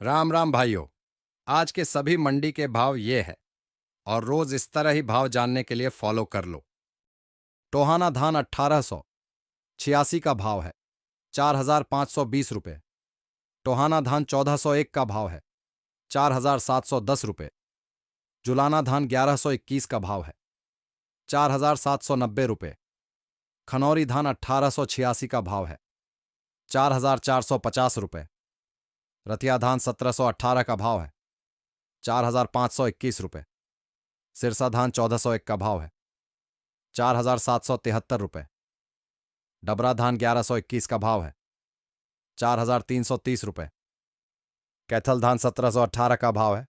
राम राम भाइयों। आज के सभी मंडी के भाव ये है और रोज इस तरह ही भाव जानने के लिए फॉलो कर लो। टोहाना धान 1886 का भाव है 4520 रुपये। टोहाना धान 1401 का भाव है 4710 रुपये। जुलाना धान 1121 का भाव है 4790 रुपये। खनौरी धान 1886 का भाव है 4450 रुपये। रतिया धान 1718 का भाव है 4521 रुपये। सिरसा धान 1401 का भाव है 4773 रुपये। डबरा धान 1121 का भाव है 4330 रुपये। कैथल धान 1718 का भाव है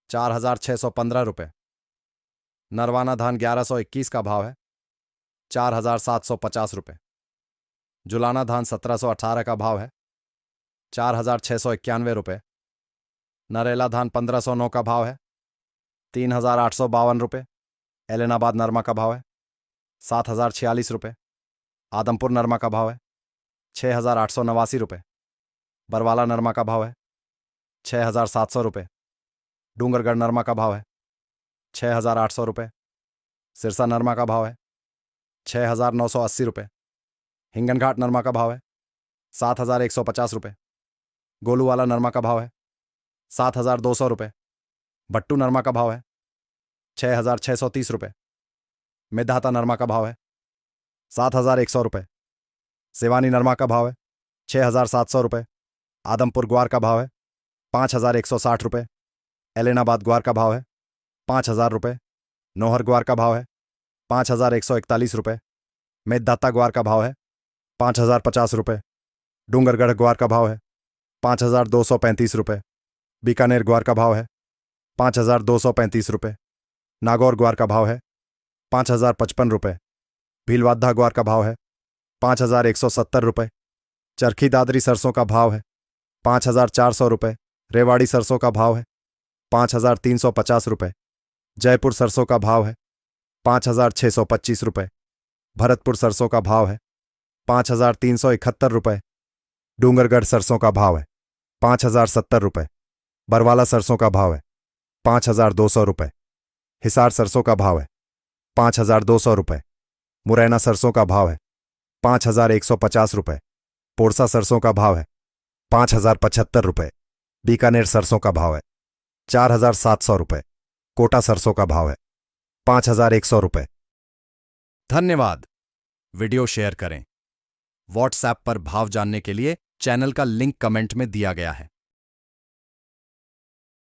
4615 रुपये। नरवाना धान 1121 का भाव है 4750 रुपये। जुलाना धान 1718 का भाव है 4691 रुपये। नरेला धान 1509 का भाव है 3852 रुपये। एलेनाबाद नरमा का भाव है 7046 रुपये। आदमपुर नरमा का भाव है 6889 रुपये। बरवाला नरमा का भाव है 6700 रुपये। डूंगरगढ़ नरमा का भाव है 6800 रुपये। सिरसा नरमा का भाव है 6980 रुपये। हिंगनघाट नरमा का भाव है 7150 रुपये। गोलूवाला नरमा का भाव है 7200 रुपये। भट्टू नरमा का भाव है 6630 रुपये। मेधाता नरमा का भाव है 7100 रुपये। सिवानी नरमा का भाव है 6700 रुपये। आदमपुर ग्वार का भाव है 5160 रुपये। एलेनाबाद ग्वार का भाव है 5000 रुपये। नोहर ग्वार का भाव है 5141 रुपये। मेदाता ग्वार का भाव है 5050 रुपये। डूंगरगढ़ ग्वार का भाव है 5235 रुपये। बीकानेर ग्वार का भाव है 5235 रुपये। नागौर ग्वार का भाव है 5055 रुपये। भीलवादा ग्वार का भाव है 5170 रुपये। चरखी दादरी सरसों का भाव है 5400 रुपये। रेवाड़ी सरसों का भाव है 5350 रुपये। जयपुर सरसों का भाव है 5625 रुपये। भरतपुर सरसों का भाव है 5371 रुपये। डूंगरगढ़ सरसों का भाव है 5070 रुपये। बरवाला सरसों का भाव है 5200 रुपये। हिसार सरसों का भाव है 5200 रुपये। मुरैना सरसों का भाव है 5150 रुपये। पोरसा सरसों का भाव है 5075 रुपये। बीकानेर सरसों का भाव है 4700 रुपये। कोटा सरसों का भाव है 5100 रुपये। धन्यवाद। वीडियो शेयर करें। व्हाट्सएप पर भाव जानने के लिए चैनल का लिंक कमेंट में दिया गया है।